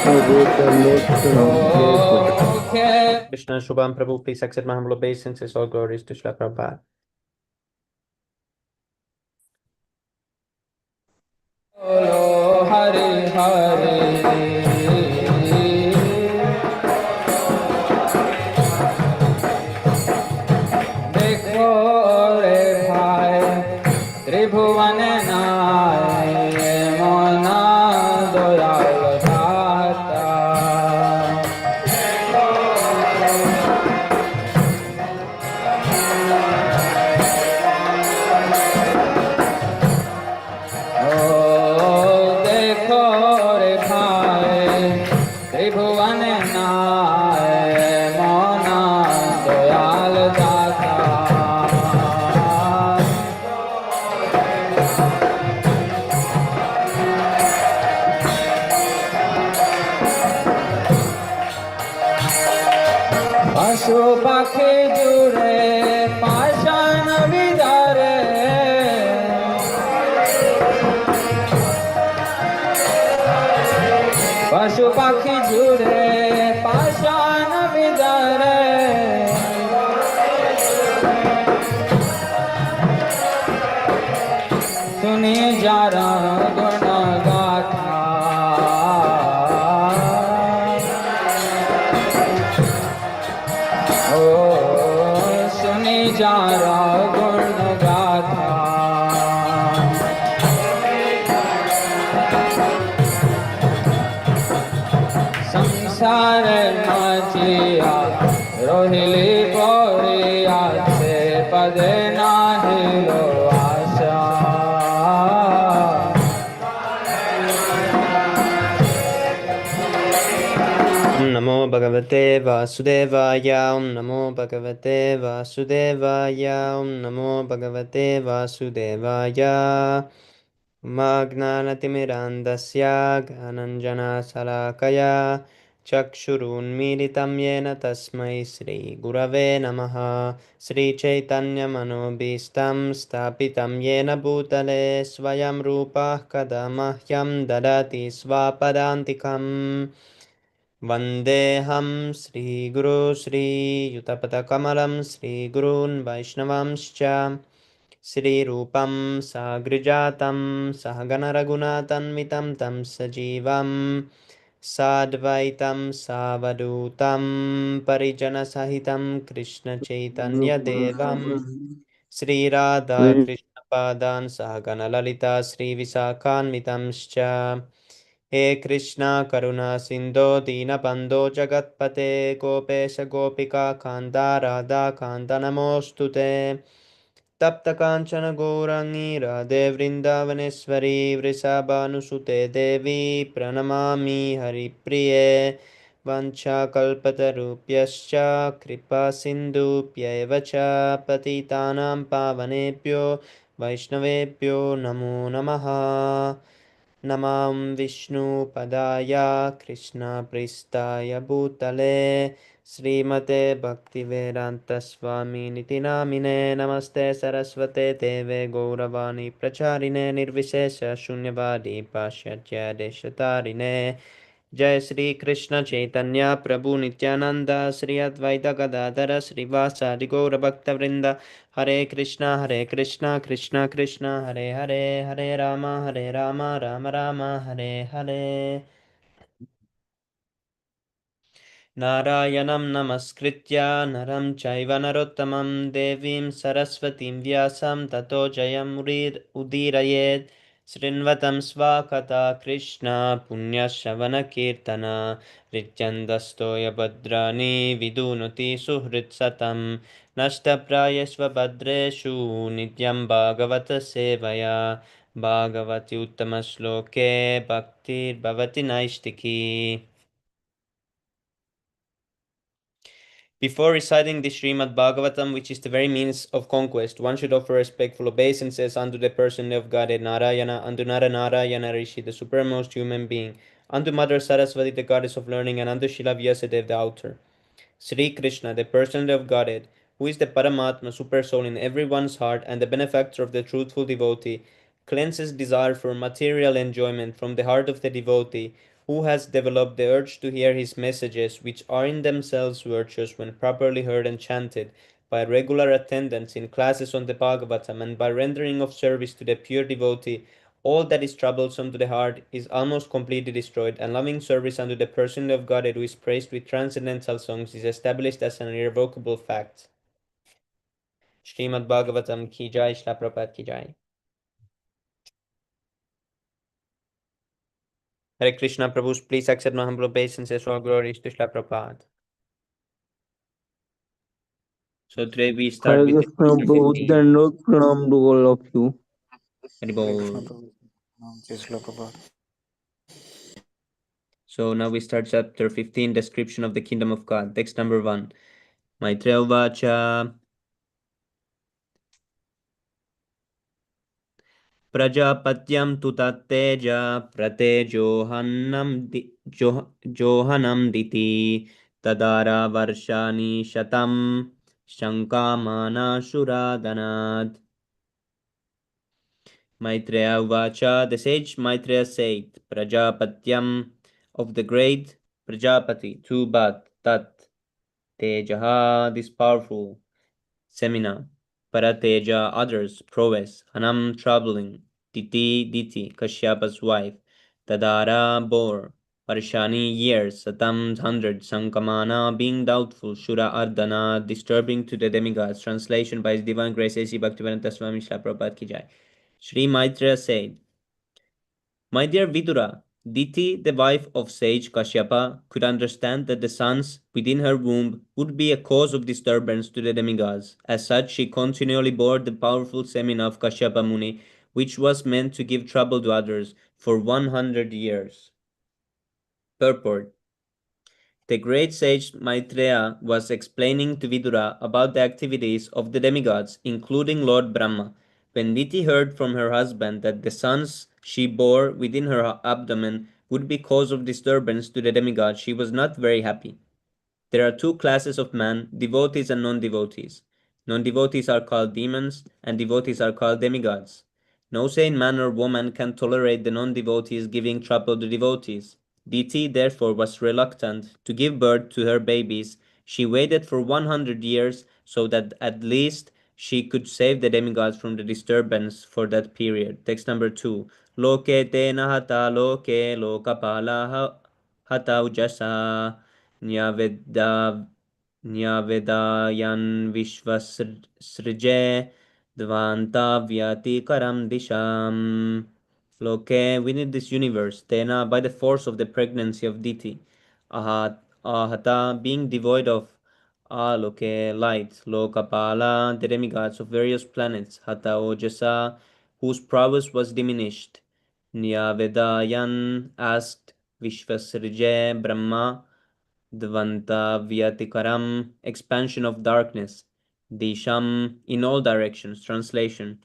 Krishna Shubham Prabhu, please accept my humble obeisances. All glories to Srila Prabhupada. Hare Hare देखो रे भाई त्रिभुवन नाय मोना दयाल दाता देखो रे भाई त्रिभुवन नाय मोना दयाल दाता पशु पक्षी जुड़े पाषाण विदारे पशु पक्षी जुड़े पाषाण विदारे सुनी जारा गुण गाथा सुनी जारा गुण गाथा संसार मचिया रोहिली पौरिया से पद नाहिलो आशा नमो भगवते वासुदेवाय नमो भगवते वासुदेवाय नमो भगवते वासुदेवाय माज्ञानतिमिरान्धस्य ज्ञानञ्जनशलाकया चक्षुरुन्मीलितं येन तस्मै श्रीगुरवे नमः श्रीचैतन्यमनोभीष्टं स्थापितं येन भूतले स्वयं रूपः कदा मह्यं ददाति स्वापदान्तिकम् वन्देऽहं श्रीगुरो श्रीयुतपदकमलं श्रीगुरून् वैष्णवांश्च श्रीरूपं साग्रजातं सहगणरघुनाथन्वितं तं सजीवं साद्वैतं सावधूतं परिजनसहितं कृष्णचैतन्यदेवं श्रीराधाकृष्णपादान् सहगणललिता श्रीविशाखान्वितंश्च हे कृष्णा करुणा सिन्धो दीनबन्धो जगत्पते गोपेश गोपिका कान्ता राधा कान्त नमोऽस्तु ते तप्तकाञ्चन गौराङ्गी राधे वृन्दावनेश्वरी वृषभानुसुते देवी प्रणमामि हरिप्रिये वाञ्छाकल्पतरुभ्यश्च कृपासिन्धुभ्यैव च पतितानां पावनेभ्यो वैष्णवेभ्यो नमो नमः नमां विष्णुपदाय कृष्णप्रेष्ठाय भूतले श्रीमते भक्तिवेदान्तस्वामिनिति नामिने नमस्ते सरस्वते देवे गौरवाणी प्रचारिणे निर्विशेष शून्यवादी पाश्चात्य देशतारिणे जय श्री कृष्ण चैतन्य प्रभु नित्यानंद श्री अद्वैत गदाधर श्रीवासादि गौर भक्तवृंद हरे कृष्णा कृष्णा कृष्णा हरे हरे हरे राम राम राम हरे हरे नारायणं नमस्कृत्य नरं चैव नरोत्तमं देवीं सरस्वतीं व्यासं ततो जयमुदीरयेत् शृण्वतं स्वाकथा कृष्ण पुण्यश्रवणकीर्तन हृत्यन्दस्तोयभद्राणि विदुनुति सुहृत्सतं नष्टप्रायस्वभद्रेषु नित्यं भागवत सेवया भागवति उत्तमश्लोके भक्तिर्भवति नैष्टिकी. Before reciting the Śrīmad-Bhāgavatam, which is the very means of conquest, one should offer respectful obeisances unto the person of Godhead Narayana, unto Nara Narayana Rishi, the supremest human being, unto Mother Saraswati, the goddess of learning, and unto Shila Vyasadeva, the author. Sri Krishna, the person of Godhead, who is the Paramatma, super soul in everyone's heart, and the benefactor of the truthful devotee, cleanses desire for material enjoyment from the heart of the devotee, who has developed the urge to hear his messages, which are in themselves virtuous when properly heard and chanted, by regular attendance in classes on the Bhagavatam, and by rendering of service to the pure devotee, all that is troublesome to the heart is almost completely destroyed, and loving service unto the person of Godhead who is praised with transcendental songs is established as an irrevocable fact. Śrīmad-Bhāgavatam ki jai, Śrīla Prabhupada ki jai. Hare Krishna, Prabhu, please accept my humble obeisances, all glories to Śrīla Prabhupada. So today we start Hare with the Krishna, chapter both 15. and no pranam to all of you. Haribol. So now we start chapter 15, description of the kingdom of God. Text number 1. Maitreya Uvacha Prajapatyam tu tatteja johanam diti tadara varshani shatam shankamana shuradanad. Maitreya Uvacha, the sage Maitreya said, Prajapatyam, of the great Prajapati, to Bat, Tat, Tejaha, this powerful, Semina, Parateja, others, prowess, Hanam, troubling, Diti, Kashyapa's wife, Tadara, bore, Parshani, years, Satam, hundred, Sankamana, being doubtful, Shura Ardhana, disturbing to the demigods. Translation by His Divine Grace A.C. Bhaktivedanta Swami Śrīla Prabhupada Ki Jai. Sri Maitreya said, My dear Vidura, Diti, the wife of sage Kashyapa, could understand that the sons within her womb would be a cause of disturbance to the demigods. As such, she continually bore the powerful semina of Kashyapa Muni, which was meant to give trouble to others, for 100 years. Purport. The great sage Maitreya was explaining to Vidura about the activities of the demigods, including Lord Brahma. When Diti heard from her husband that the sons she bore within her abdomen would be cause of disturbance to the demigods, she was not very happy. There are two classes of men, devotees and non-devotees. Non-devotees are called demons, and devotees are called demigods. No sane man or woman can tolerate the non-devotees giving trouble to devotees. Diti therefore was reluctant to give birth to her babies. She waited for 100 years so that at least she could save the demigods from the disturbance for that period. Text number 2. Loke te nahata loke lokapala hata ujasa न्यवेदायन् विश्वसृजे Dvantavyatikkaram disham. Loke, within this universe, Tena, by the force of the pregnancy of Diti, Ahata, being devoid of Aloke, light, Lokapala, the demigods of various planets, Hata Ojasa, whose prowess was diminished. Nyavedayan asked Vishvasrije Brahma, Dvantavyatikkaram, expansion of darkness. Disham, in all directions. Translation.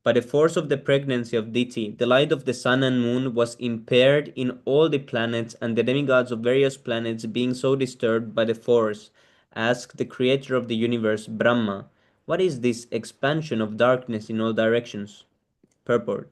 By the force of the pregnancy of Diti, the light of the sun and moon was impaired in all the planets, and the demigods of various planets, being so disturbed by the force, asked the creator of the universe, Brahma, what is this expansion of darkness in all directions? Purport.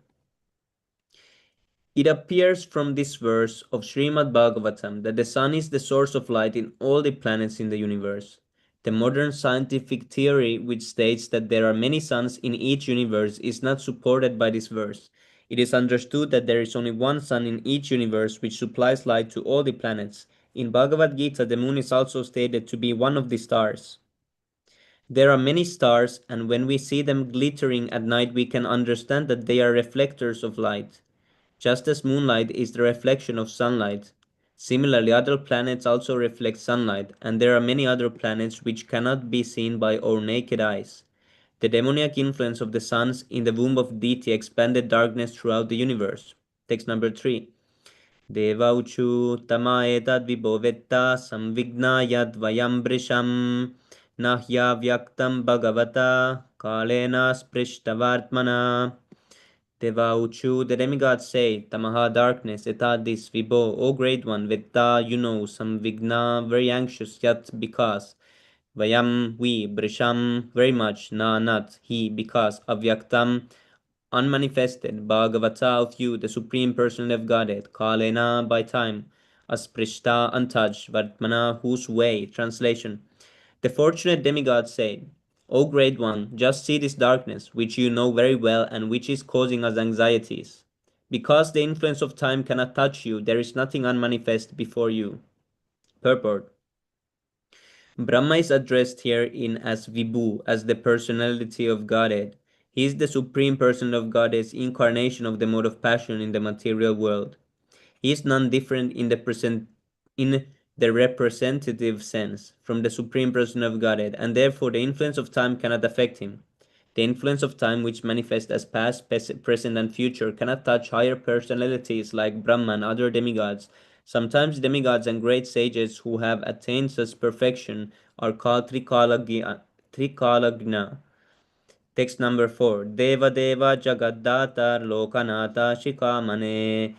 It appears from this verse of Śrīmad-Bhāgavatam that the sun is the source of light in all the planets in the universe. The modern scientific theory, which states that there are many suns in each universe, is not supported by this verse. It is understood that there is only one sun in each universe which supplies light to all the planets. In Bhagavad Gita, the moon is also stated to be one of the stars. There are many stars, and when we see them glittering at night, we can understand that they are reflectors of light. Just as moonlight is the reflection of sunlight, similarly other planets also reflect sunlight, and there are many other planets which cannot be seen by our naked eyes. The demoniac influence of the suns in the womb of Diti expanded darkness throughout the universe. Text number 3. Devauchu tamaetad vibhovetta samvignayad vayambrisham nahya vyaktam bhagavata kalena sprishtavartmana. Devauchu, the demigods say, Tamaha, darkness, etadis, vibo, O great one, vetta, you know, samvigna, very anxious, yet because, vayam, we, brisham, very much, na, not, he, because, avyaktam, unmanifested, Bhagavata of you, the Supreme Personality of Godhead, Kalena by time, Asprishta untouched, Vartmana whose way. Translation. The fortunate demigod said, O Great One, just see this darkness, which you know very well and which is causing us anxieties. Because the influence of time cannot touch you, there is nothing unmanifest before you. Purport. Brahma is addressed here in as Vibhu, as the personality of Godhead. He is the supreme person of Godhead's incarnation of the mode of passion in the material world. He is none different in the representative sense from the supreme person of Godhead, and therefore the influence of time cannot affect him. The influence of time, which manifests as past, present, and future, cannot touch higher personalities like Brahma and other demigods. Sometimes demigods and great sages who have attained such perfection are called Trikalagna. Text number 4. Deva Deva Jagaddata Lokanata Shikamane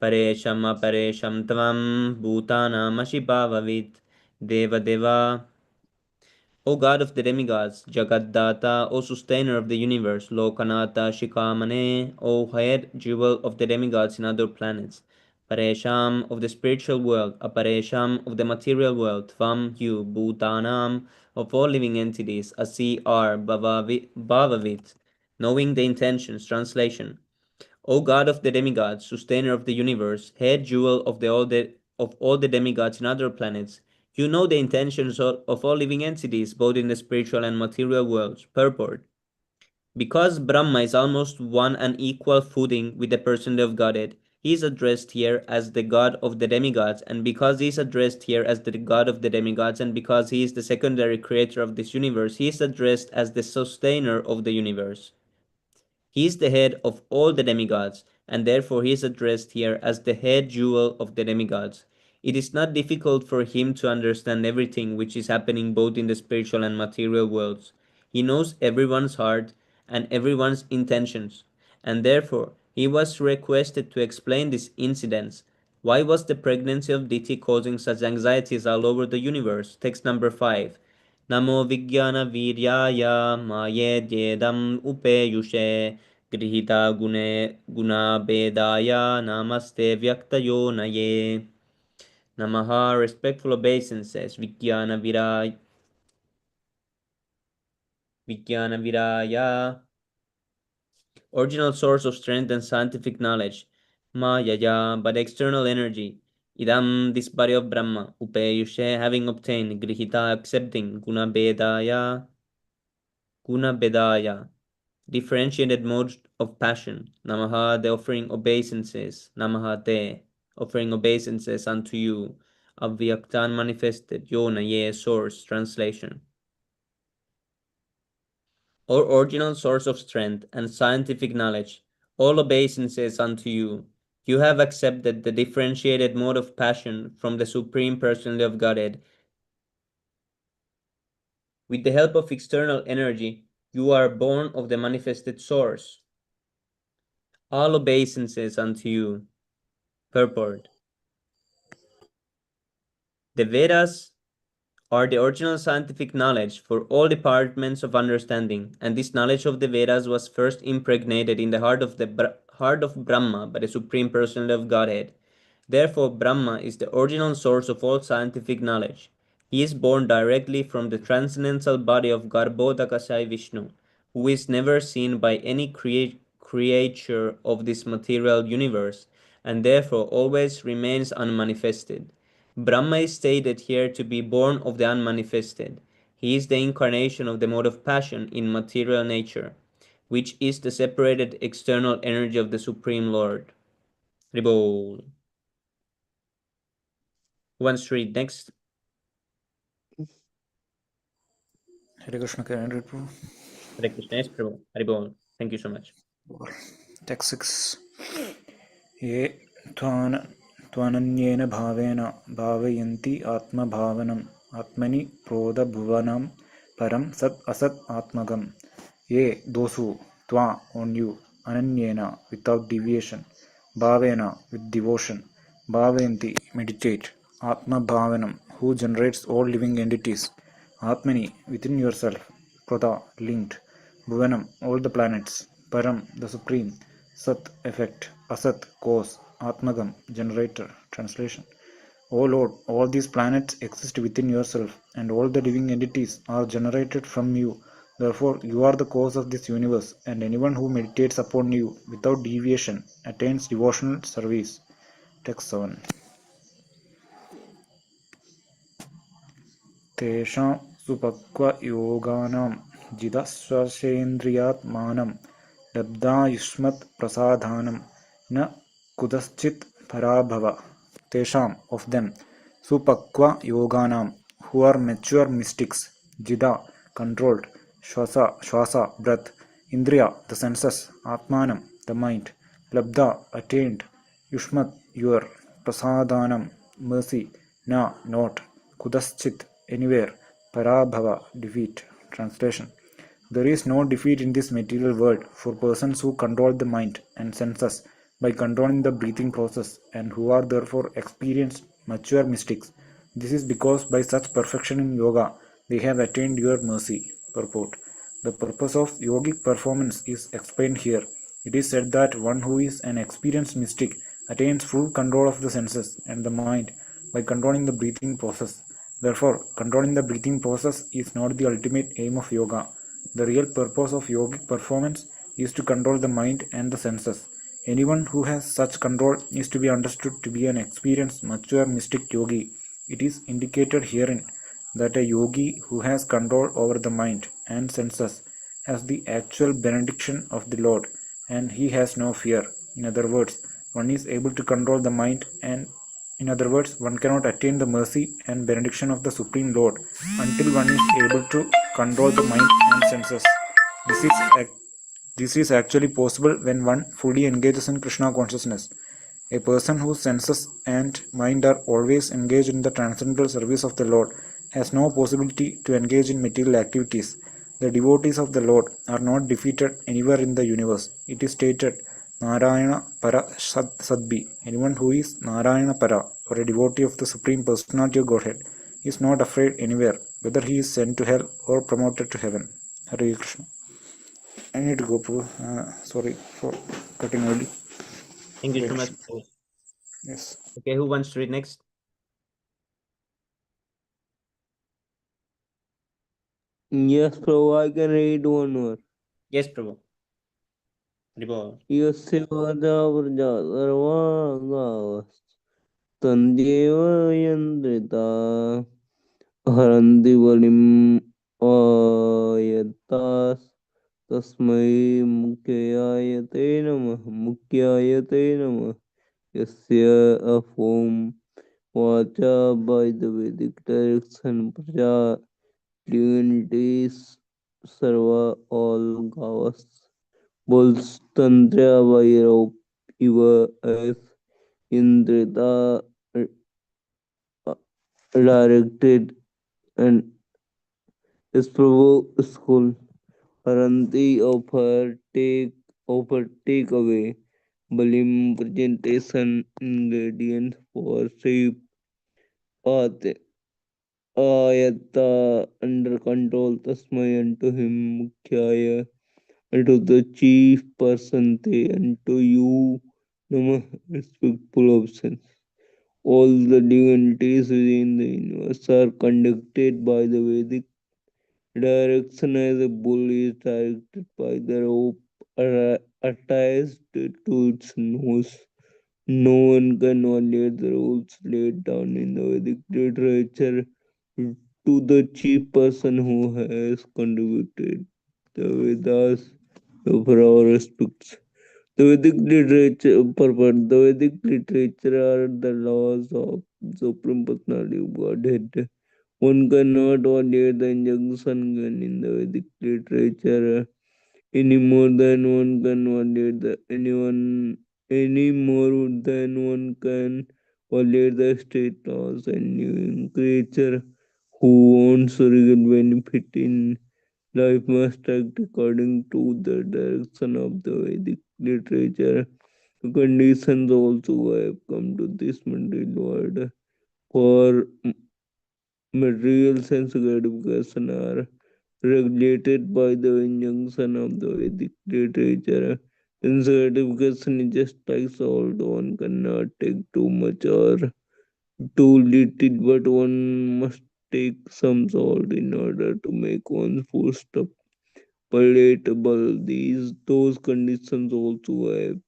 Paresham Aparesham Tvam Bhutanam Ashibhavavit Deva Deva. O God of the demigods, Jagaddata, O sustainer of the universe, Lokanata Shikamane, O head jewel of the demigods in other planets, Paresham of the spiritual world, Aparesham of the material world, Tvam you, Bhutanam of all living entities, Asi are Bhavavit, knowing the intentions. Translation. O God of the demigods, sustainer of the universe, head jewel of all the demigods in other planets, you know the intentions of all living entities, both in the spiritual and material worlds. Purport. Because Brahma is almost one and equal footing with the personality of Godhead, he is addressed here as the God of the demigods, and because he is addressed here as the God of the demigods, and because he is the secondary creator of this universe, he is addressed as the sustainer of the universe. He is the head of all the demigods, and therefore he is addressed here as the head jewel of the demigods. It is not difficult for him to understand everything which is happening both in the spiritual and material worlds. He knows everyone's heart and everyone's intentions, and therefore he was requested to explain these incidents. Why was the pregnancy of Diti causing such anxieties all over the universe? Text number 5. Namo Vijnana Viryaya Mayedyedam Upeyushe Grihita Guna Bedaya Namaste Vyaktayo Naye. Namaha, respectful obeisances, Vijnana Viraya, original source of strength and scientific knowledge, Mayaya, by the external energy, Idam, this body of Brahma, Upeyushe, having obtained, Grihita, accepting, Guna Bedaya, differentiated mode of passion, Namaha, the offering obeisances, Namaha te, offering obeisances unto you, Avyaktan manifested, Yona ye, source, translation. Or original source of strength and scientific knowledge, all obeisances unto you. You have accepted the differentiated mode of passion from the Supreme Personality of Godhead. With the help of external energy, you are born of the manifested source. All obeisances unto you. Purport. The Vedas are the original scientific knowledge for all departments of understanding, and this knowledge of the Vedas was first impregnated in the heart of Brahma by the Supreme Personality of Godhead. Therefore, Brahma is the original source of all scientific knowledge. He is born directly from the transcendental body of Garbhodakasai Vishnu, who is never seen by any creature of this material universe, and therefore always remains unmanifested. Brahma is stated here to be born of the unmanifested. He is the incarnation of the mode of passion in material nature, which is the separated external energy of the Supreme Lord. Ribol. Who wants to read next? Hare Krishna, can I read, Prabhu? Hare Krishna. Yes, Prabhu. Haribol. Thank you so much. Text 6. ये त्वनन्येन भावेन भावयन्ति आत्मभावनम् आत्मनि प्रोदभुवनं परं सत् असत् आत्मगम. Ye, those who, twa, on you, ananyena, without deviation, bhavena, with devotion, bhavayanti, meditate, atma bhavanam, who generates all living entities, atmani, within yourself, prada, linked, bhuvanam, all the planets, Param, the supreme, Sat, effect, Asat, cause, Atmagam, generator. Translation. O Lord, all these planets exist within yourself, and all the living entities are generated from you. Therefore, you are the cause of this universe, and anyone who meditates upon you without deviation attains devotional service. Text 7. तेषां सुपक्वयोगानां जितस्वशेन्द्रियात्मानं लब्धायुष्मत्प्रसादानं न कुतश्चित् पराभव. Tesham, of them, supakva yoganam, who are mature mystics, jida, controlled, shwasa, breath, indriya, the senses, atmanam, the mind, labdha, attained, yushmat, your, prasadanam, mercy, na, not, kudaschit, anywhere, parabhava, defeat. Translation. There is no defeat in this material world for persons who control the mind and senses by controlling the breathing process and who are therefore experienced mature mystics. This is because by such perfection in yoga they have attained your mercy. Purport. The purpose of yogic performance is explained here. It is said that one who is an experienced mystic attains full control of the senses and the mind by controlling the breathing process. Therefore, controlling the breathing process is not the ultimate aim of yoga. The real purpose of yogic performance is to control the mind and the senses. Anyone who has such control is to be understood to be an experienced, mature mystic yogi. It is indicated herein that a yogi who has control over the mind and senses has the actual benediction of the Lord, and he has no fear. In other words, one is able to control the mind, and in other words, one cannot attain the mercy and benediction of the Supreme Lord until one is able to control the mind and senses. This is this is actually possible when one fully engages in Krishna consciousness. A person whose senses and mind are always engaged in the transcendental service of the Lord has no possibility to engage in material activities. The devotees of the Lord are not defeated anywhere in the universe. It is stated, Narayana Para Sadbi. Anyone who is Narayana Para, or a devotee of the Supreme Personality of Godhead, is not afraid anywhere, whether he is sent to hell or promoted to heaven. Hare Krishna. I need to go, Prabhu. Sorry for cutting early. Thank you Hare so much. Krishna. Yes. Okay, who wants to read next? Yes, Prabhu, I can read one more. Yes, Prabhu. Ribol. Yasya vada vrja sarvāgāvas tandeva yandrita haranti valim ayatas tasmai mukyayate namah yasya a form vacha by the Vedic direction praja divinities sarva all gavas bulls tantra vairop iva as indrita directed and Spravo school. Haranti take away Balim presentation ingredients for shape Ate Ayata under control Tasmay unto him Mukhyaya unto the chief person te unto you Namah respectful obscene. All the divinities within the universe are conducted by the Vedic direction as a bull is directed by the rope attached to its nose. No one can violate the rules laid down in the Vedic literature to the chief person who has contributed the Vedas for our respects. The Vedic literature, the Vedic literature are the laws of Supreme Personality of Godhead. One cannot violate the injunction given in the Vedic literature any more than one can violate any more than one can violate the state laws. And living creature who wants real benefit in life must act according to the direction of the Vedic literature. The conditions also have come to this material world for material sense gratification are regulated by the injunction of the Vedic literature. In certification is just like salt, one cannot take too much or too little, but one must take some salt in order to make one's food stuff palatable. Those conditions also have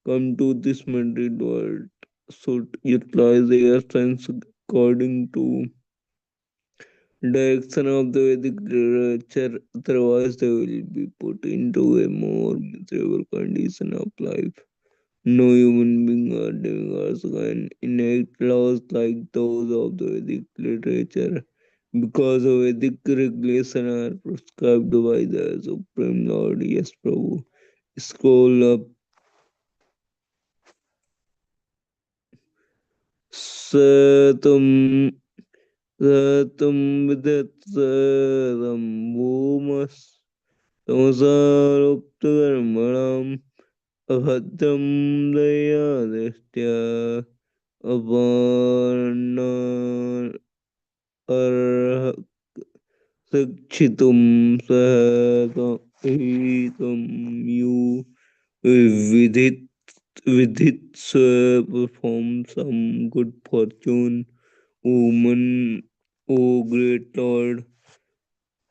come to this material world should utilize their sense according to direction of the Vedic literature, otherwise they will be put into a more miserable condition of life. No human being or demigods can enact laws like those of the Vedic literature because of Vedic regulation are prescribed by the Supreme Lord. Yes, Prabhu. Scroll up. Satum Satum Vidatsaram Bhumas Samsaruptakarmanam Abhadram Dayadrishtya Aparna Arhakshitum Sahatam You Vidit perform some good fortune, woman, O great Lord.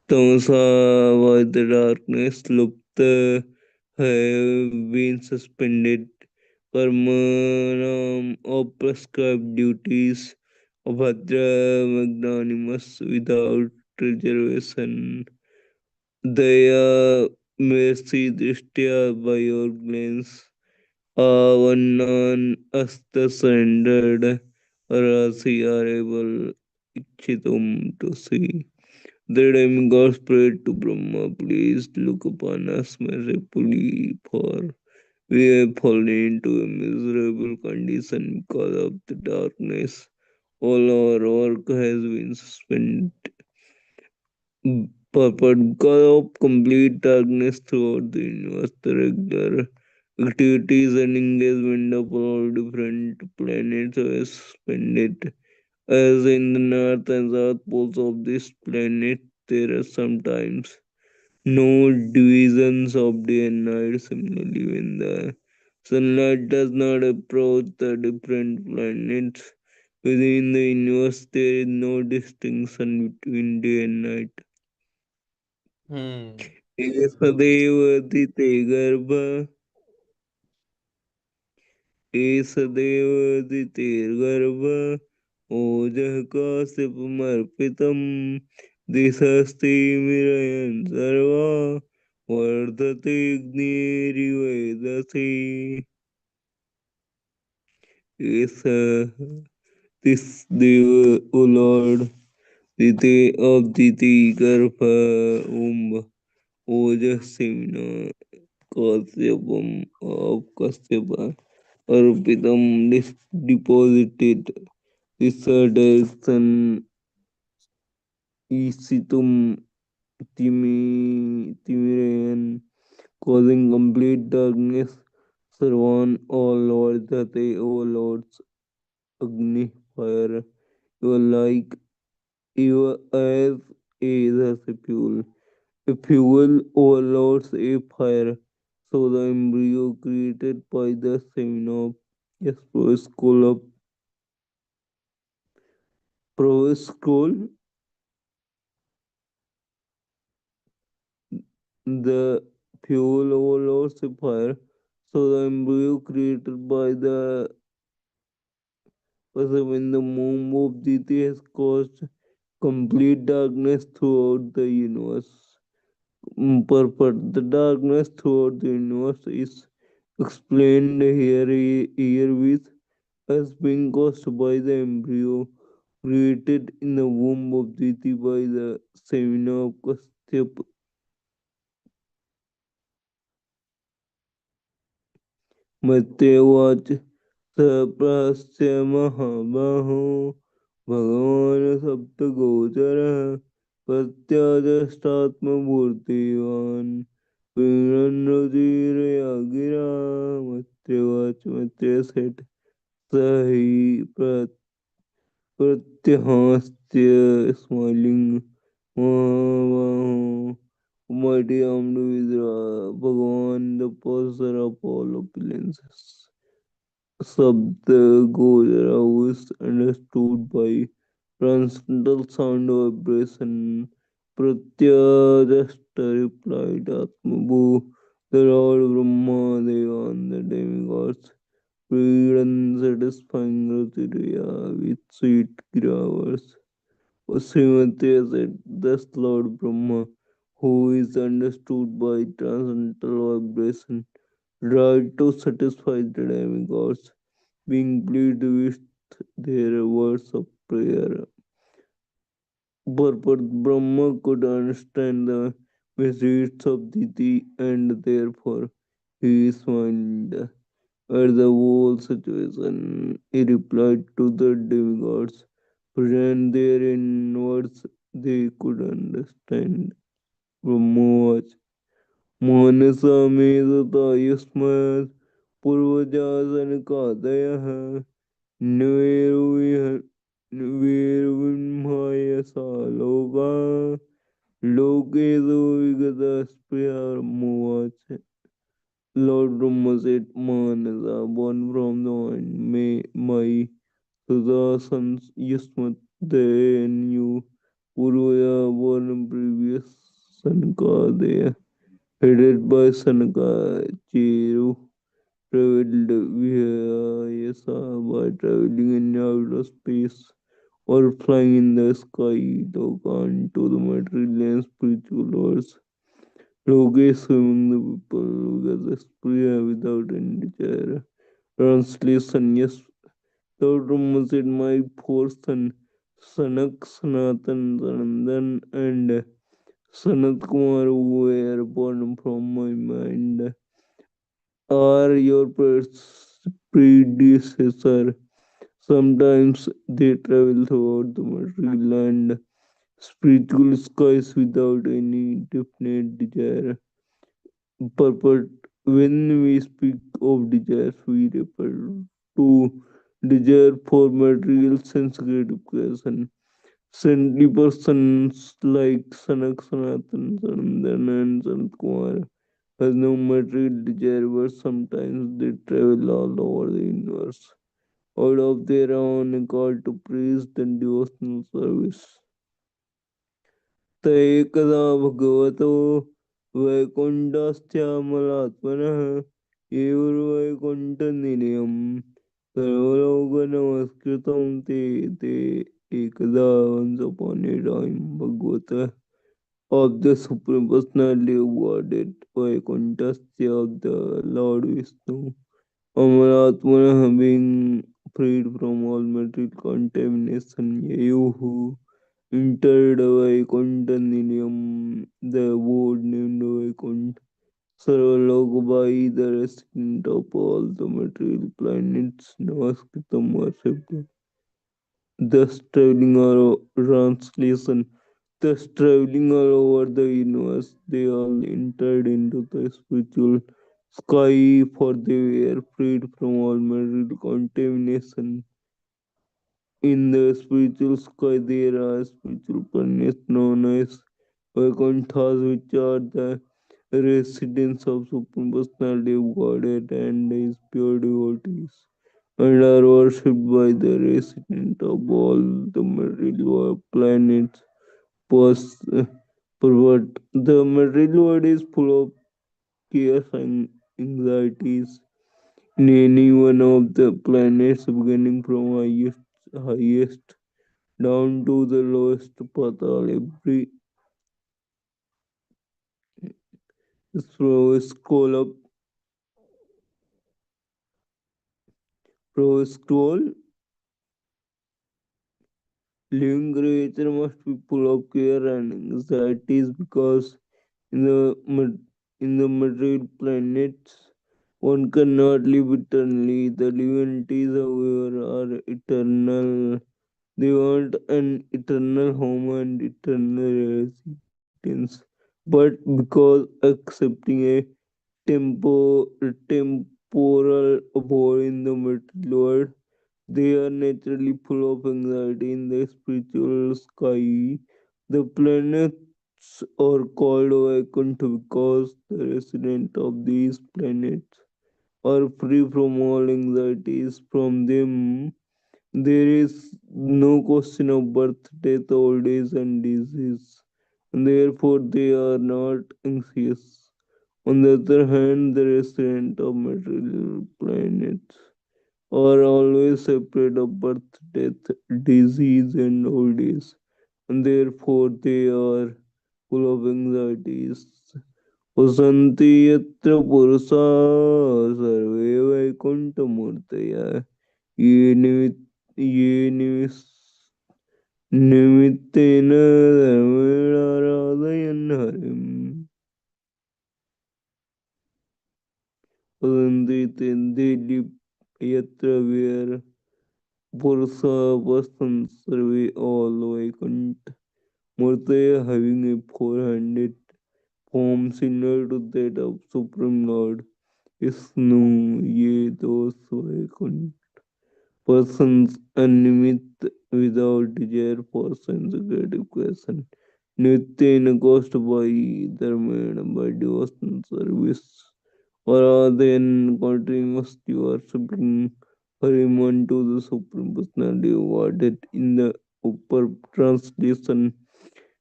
Tamasa was the darkness, Lupta have been suspended. Karmanam of prescribed duties, Abhadra magnanimous without reservation. Daya mercy drishtya by your glance. Avanan asta surrendered, Rasi are able Ichitum to see. The demigods prayed to Brahma, please look upon us mercifully, for we have fallen into a miserable condition because of the darkness. All our work has been suspended. Because of complete darkness throughout the universe, the regular activities and engagement of all different planets were suspended. As in the north and south poles of this planet, there are sometimes no divisions of day and night. Similarly, when the sunlight does not approach the different planets within the universe, there is no distinction between day and night. Hmm. सदैव अदिते गर्भ सदैव अदितेर्गर्भ ओजः काश्यपमर्पितम् दिशस्ति मिरयन् सर्वा वर्धते अग्निरिवेदसि this day, O Lord, the day of the Garba Ojasimina Kasyapam of Kasyapa Arpitam deposited this direction Isitum Timirayan causing complete darkness. Sarvan, all Lord, Tate, O Lords, Agni, fire, you are like you as a fuel. A fuel overloads a fire, so the embryo created by the semen of Scroll, the fuel overloads a fire, so the embryo created by the person when the womb of Diti has caused complete darkness throughout the universe. The darkness throughout the universe is explained herewith as being caused by the embryo created in the womb of Diti by the semen of Kastyap. मत्यवाच सप्रहस्य महाबाहो भगवान् सप्तगोचरः प्रत्यादष्टात्ममूर्तिवान् प्रीणन्नदीरया गिरा मत्यवाच मत्य सेठ स हि प्रत्यहास्त्य smelling महाबाहो mighty armed with Bhagavan, the possessor of all opulences. Sabda Gojara was understood by transcendental sound vibration. Pratyadashta replied Atmabhu, the Lord Brahma, Deva, and the demigods, freed and satisfying Rotiriya with sweet gravers. Srimati said, thus Lord Brahma, who is understood by transcendental vibration, tried to satisfy the demigods, being pleased with their words of prayer. But Brahma could understand the messages of Diti, and therefore he smiled at the whole situation. He replied to the demigods, present there in words they could understand. Brahma मानसा में तथा युष्मत् पूर्वजासनकादयः निर्विन्मय सा लोका लोकेषु विगतस्पृहमुवाच. Lord Brahma said, Manasa, born from the mind, may my Sudarsans Yusmat, then you, Purvaya, born previous Sankadaya, headed by Sanaka, Chiru, traveled via Yasa by traveling in outer space or flying in the sky, Tokan to the material and spiritual worlds. Logesh swimming the people because Spriya without any desire. Translation. Yes, Lord Brahma said, my four sons, Sanak, Sanatan, Sanandan, and Sanat Kumar, who were born from my mind, are your predecessor. Sometimes they travel throughout the material and spiritual skies without any definite desire. Purport. When we speak of desires, we refer to desire for material sense gratification. Saintly persons like Sanak Sanatan, Sanandan, and Sanat Kumar has no material desire, but sometimes they travel all over the universe out of their own accord to praise and devotional service. त एकदा भगवतो वैकुण्ठस्यामलात्मनः एवैकुण्ठनिलयं सर्वलोकनमस्कृतं ते एकदा once upon a time Bhagavata of the Supreme Personality of Godhead Vaikunthasya of the Lord Vishnu Amaratmana being freed from all material contamination Yayuhu entered Vaikuntha Nilayam, the abode named Vaikuntha, Sarvalok by the resident of all the material planets, Namaskritam worshipped. Thus traveling all translation, thus traveling all over the universe, they all entered into the spiritual sky, for they were freed from all material contamination. In the spiritual sky, there are spiritual planets known as Vaikunthas, which are the residence of Supreme Personality of Godhead and His pure devotees, and are worshipped by the resident of all the material planets. Pos- But the material world is full of chaos and anxieties. In any one of the planets, beginning from highest down to the lowest patal, every scroll up, scroll, living creature must be full of care and anxieties because in in the material planets one cannot live eternally. The living entities, however, are eternal. They want an eternal home and eternal residence. But because accepting a temporal abode in the material world, they are naturally full of anxiety in the spiritual sky. The planet are called Vaikuntha because the residents of these planets are free from all anxieties from them. There is no question of birth, death, old age, and disease, and therefore they are not anxious. On the other hand, the residents of material planets are always afraid of birth, death, disease, and old age, and therefore they are full of anxieties. वसन्ति यत्र पुरुषा सर्वे वैकुण्ठमूर्तयः ये निमित्तेन धर्मेण आराधयन् हरिम् वसन्ति they live yatra where Purusha persons survey all Vaikuntha Murtaya having a four-handed form similar to that of Supreme Lord Vishnu, ye those Vaikuntha persons unlimited without desire for sense gratification, nityena caused by dharmena by devotional service, or then continuously worshipping Hariman to the Supreme Personality of Godhead in the upper translation.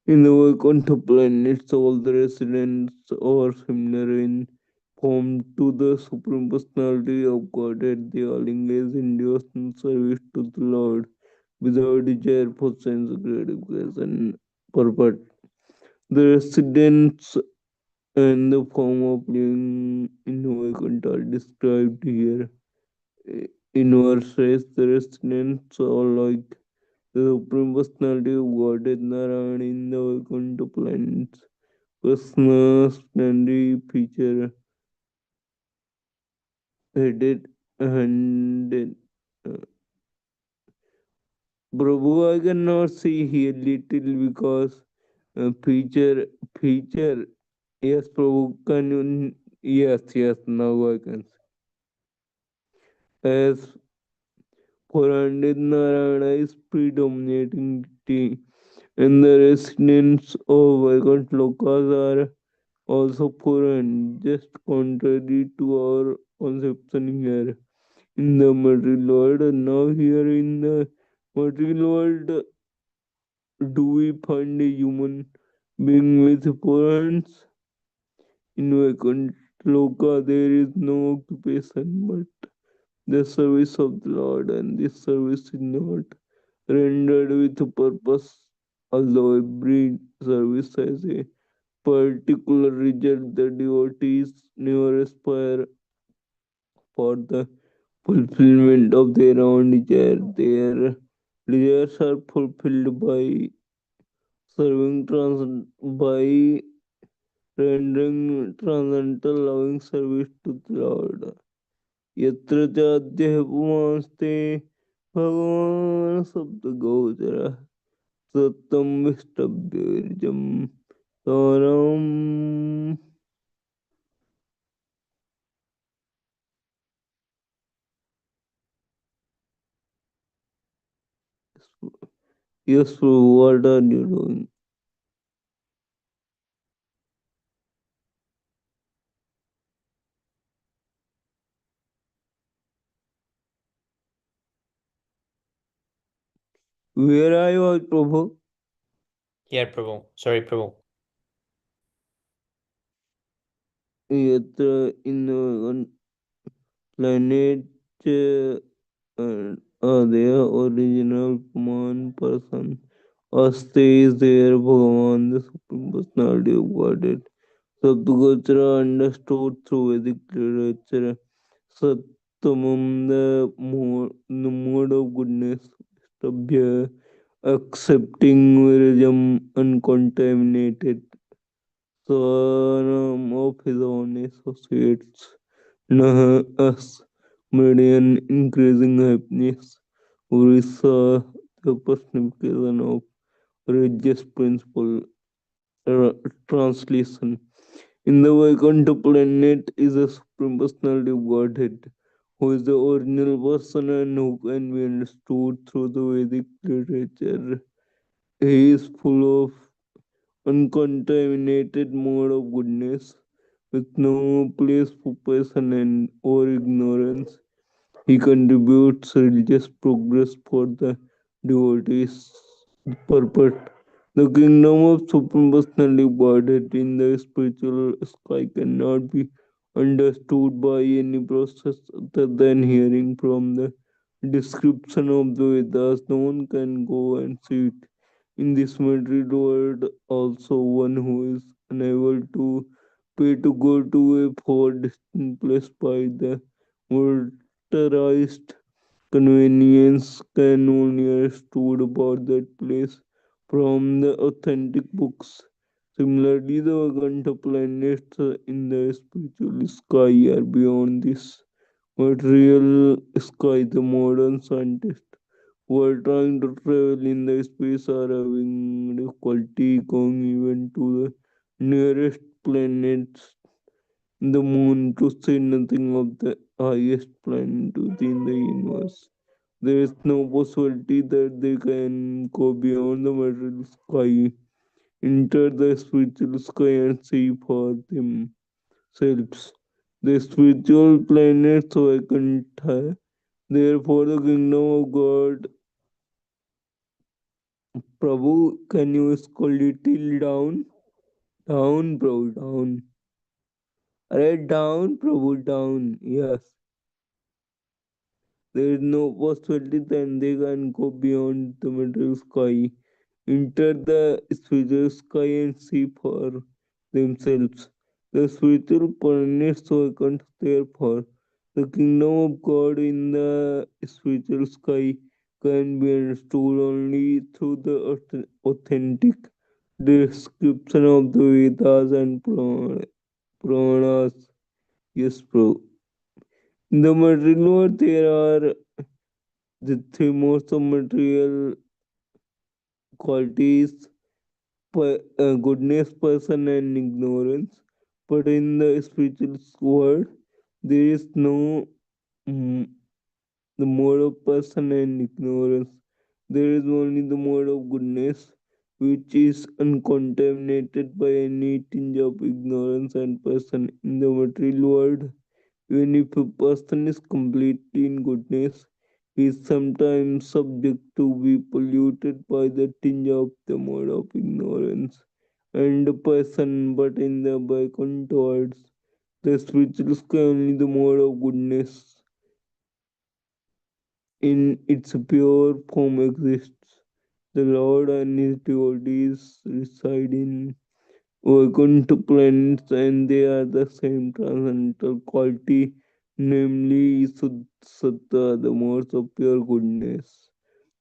In the Vaikuntha planets, all the residents are similar in form to the Supreme Personality of Godhead. They all engage in devotional service to the Lord without desire for sense gratification purpose. The residents and the form of living in Vaikuntha are described here. In verses, the residents are like the Supreme Personality of Godhead Narayan in the Vaikuntha planets. Krishna's primary feature headed handed. Prabhu, I cannot see here little because feature. Yes, Prabhu, can you? Yes, now I can see. As for handed Narayana is predominating deity, and the residents of Vaikuntha Lokas are also foreign, just contrary to our conception here in the material world. And now here in the material world, do we find a human being with four hands? In Vaikuntha Loka there is no occupation but the service of the Lord, and this service is not rendered with purpose, although every service has a particular result. The devotees never aspire for the fulfillment of their own desire. Their desires are fulfilled by serving by rendering transcendental loving service to the Lord. यत्र चाद्यः पुमांस्ते भगवान् शब्दगोचरः सत्तं विष्टभ्य विरजम् ताराम्. Yes, Prabhu, what are you doing? Where are you, Prabhu? Here, Prabhu. Sorry, Prabhu. Yatra in the planet their original command person. Aste is there Bhagavan, the Supreme Personality of Godhead. Sabdugachara understood through Vedic literature. Sattamam, the mode of goodness. Stabhya, accepting Virajam, uncontaminated. Swaram of his own associates. Nah, us, median, increasing happiness. Orissa, the personification of religious principle. Translation. In the Vaikuntha planet is a supreme personality of Godhead, who is the original person and who can be understood through the Vedic literature. He is full of uncontaminated mode of goodness, with no place for passion and or ignorance. He contributes religious progress for the devotees' purpose. The kingdom of Supreme Personality Godhead in the spiritual sky cannot be understood by any process other than hearing from the description of the Vedas. No one can go and see it. In this material world, also one who is unable to pay to go to a far distant place by the motorized convenience can only understood about that place from the authentic books. Similarly, the Vagranta planets in the spiritual sky are beyond this material sky. The modern scientists who are trying to travel in the space are having difficulty going even to the nearest planets, the moon, to say nothing of the highest planet within the universe. There is no possibility that they can go beyond the material sky, enter the spiritual sky, and see for themselves. The spiritual planets Vaikuntha. Therefore, the kingdom of God. Prabhu, can you scroll little down? Down, Prabhu, down. Alright, down, Prabhu, down. Yes. There is no possibility that they can go beyond the material sky, enter the spiritual sky and see for themselves. The spiritual planets vacant, therefore, the kingdom of God in the spiritual sky can be understood only through the authentic description of the Vedas and Puranas. Yes, bro. In the material world, there are the three most of material qualities: goodness, person, and ignorance. But in the spiritual world, there is no mm, the mode of person and ignorance. There is only the mode of goodness, which is uncontaminated by any tinge of ignorance and person. In the material world, even if a person is completely in goodness, he is sometimes subject to be polluted by the tinge of the mode of ignorance and the person. But in the Vaikuntha worlds, the spiritual sky, only the mode of goodness in its pure form exists. The Lord and his devotees reside in Vaikuntha planets, and they are the same transcendental quality, namely Sattva, the modes of pure goodness.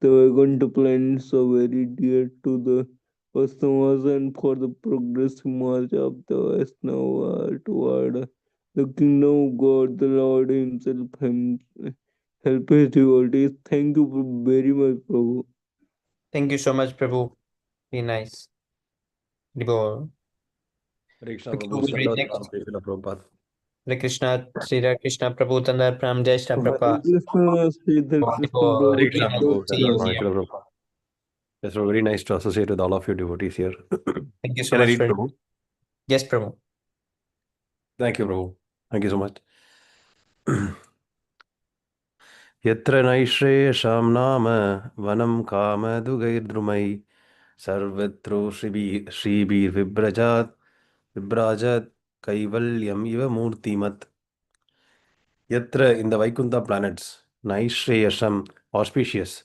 The Vaikuntha planets are very dear to the Vaishnavas, and for the progressive march of the Vaishnava toward the kingdom of God, the Lord Himself help His devotees. Thank you very much, Prabhu. Thank you so much, Prabhu. Be nice. Dibo. Hare Krishna Okay, who Prabhu, will read Sandal next? Srila Prabhupada. Hare Krishna, Sri Krishna Prabhu Tandar Pram Jai Shri Hare Prabhupada. Krishna, Sridhar Krishna Dibo. Hare Prabhu. Very Krishna nice to Prabhu, see Sandal you Thank here. Prabhupada. It's very nice to associate with all of you devotees here. Thank you so Can I much read, for. Prabhu? Yes, Prabhu. Thank you, Prabhu. Thank you so much. Yatra naishreshamam nama vanam kama dugaidrumai sarvatro shibir vibrajat kaivalyam iva murtimat. Yatra, in the Vaikuntha planets, naishreyasham, auspicious,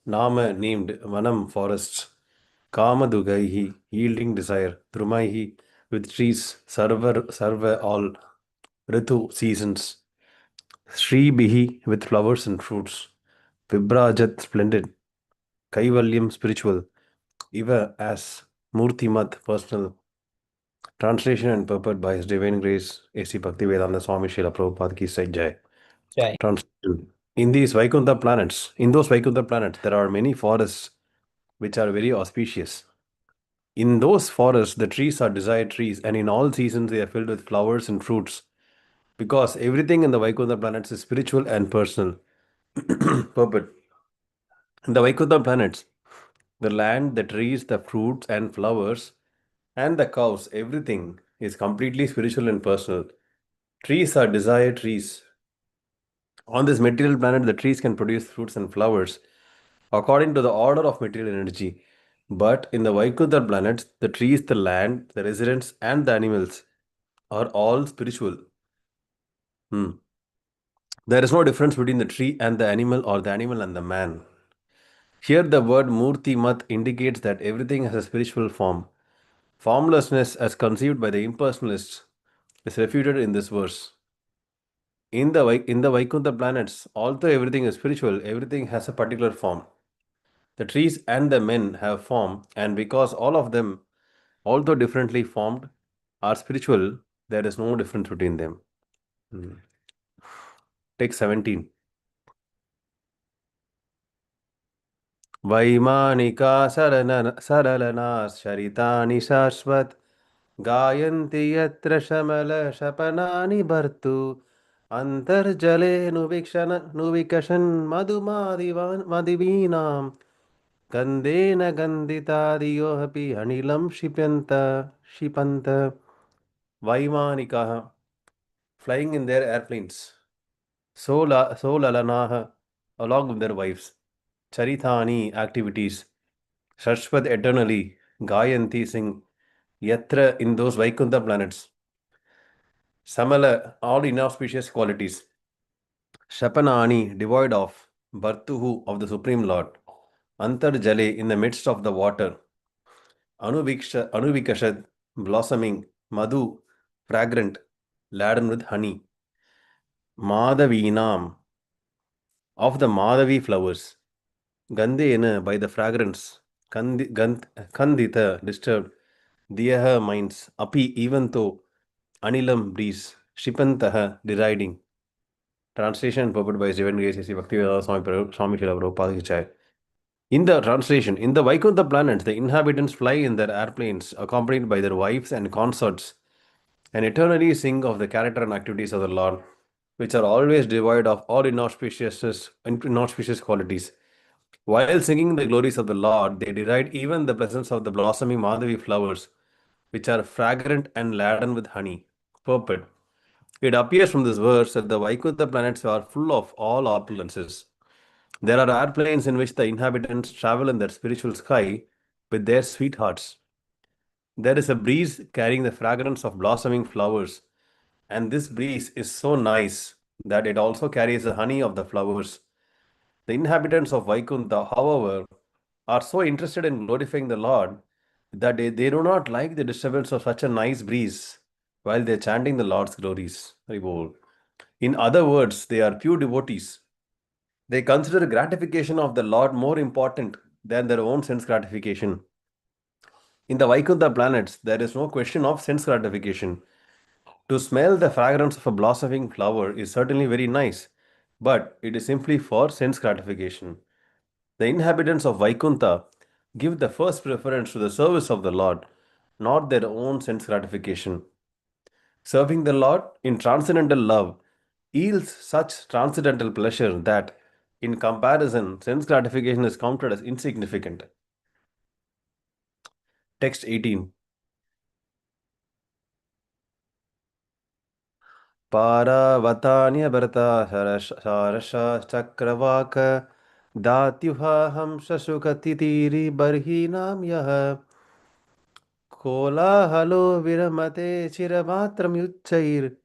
nama named, vanam, forests, kama dugaihi, yielding desire, drumaihi, with trees, sarva, all, ritu, seasons, Shribihi, with flowers and fruits, Vibrajat, splendid, Kaivalyam, spiritual, Iva, as, Murtimat, personal. Translation and purport by His Divine Grace, A.C. Bhaktivedanta Swami Srila Prabhupada Ki Sai Jai. Jai. Translation. In those Vaikuntha planets, there are many forests which are very auspicious. In those forests, the trees are desired trees, and in all seasons they are filled with flowers and fruits. Because everything in the Vaikuntha planets is spiritual and personal. Purport. In the Vaikuntha planets, the land, the trees, the fruits, and flowers and the cows, everything is completely spiritual and personal. Trees are desire trees. On this material planet, the trees can produce fruits and flowers according to the order of material energy. But in the Vaikuntha planets, the trees, the land, the residents, and the animals are all spiritual. There is no difference between the tree and the animal or the animal and the man. Here, the word Murti Mat indicates that everything has a spiritual form. Formlessness, as conceived by the impersonalists, is refuted in this verse. In the Vaikuntha planets, although everything is spiritual, everything has a particular form. The trees and the men have form, and because all of them, although differently formed, are spiritual, there is no difference between them. Take 17. Vaimanika सरलनाश्चरितानि शाश्वत गायन्ति यत्र शमलशपनानि भर्तु अन्तर्जले नुविकषन् मधुवीनां गन्धेन गन्धितादियोऽपि अनिलं क्षिपन्त वैमानिकाः flying in their airplanes, Solalanaha along with their wives, Charitani activities, Shashwat eternally, Gayanti sing, Yatra in those Vaikuntha planets, Samala all inauspicious qualities, Shapanani devoid of, Bhartuhu of the Supreme Lord, Antar Jale in the midst of the water, Anuvikashad blossoming, Madhu fragrant, laden with honey, Madhavinam of the Madhavi flowers, Gandhena by the fragrance, Kandita disturbed, Diyaha minds, Api even though, Anilam breeze, Shipantaha deriding. Translation purported by Jivan Grace Bhaktivedanta Swami Srila Prabhupada Ki Jai. In the translation, in the Vaikuntha planets, the inhabitants fly in their airplanes, accompanied by their wives and consorts, and eternally sing of the character and activities of the Lord, which are always devoid of all inauspicious qualities. While singing the glories of the Lord, they deride even the presence of the blossoming Madhavi flowers, which are fragrant and laden with honey. Purport. It appears from this verse that the Vaikuntha planets are full of all opulences. There are airplanes in which the inhabitants travel in their spiritual sky with their sweethearts. There is a breeze carrying the fragrance of blossoming flowers, and this breeze is so nice that it also carries the honey of the flowers. The inhabitants of Vaikuntha, however, are so interested in glorifying the Lord that they do not like the disturbance of such a nice breeze while they are chanting the Lord's glories. In other words, they are pure devotees. They consider gratification of the Lord more important than their own sense gratification. In the Vaikuntha planets, there is no question of sense gratification. To smell the fragrance of a blossoming flower is certainly very nice, but it is simply for sense gratification. The inhabitants of Vaikuntha give the first preference to the service of the Lord, not their own sense gratification. Serving the Lord in transcendental love yields such transcendental pleasure that, in comparison, sense gratification is counted as insignificant. Text 18. Paravатanya Sarasha Chakravaka Datyuha Hamsasukatitiri Barhinam Yaha Kolahalo Viramate Chiramatram Yuchair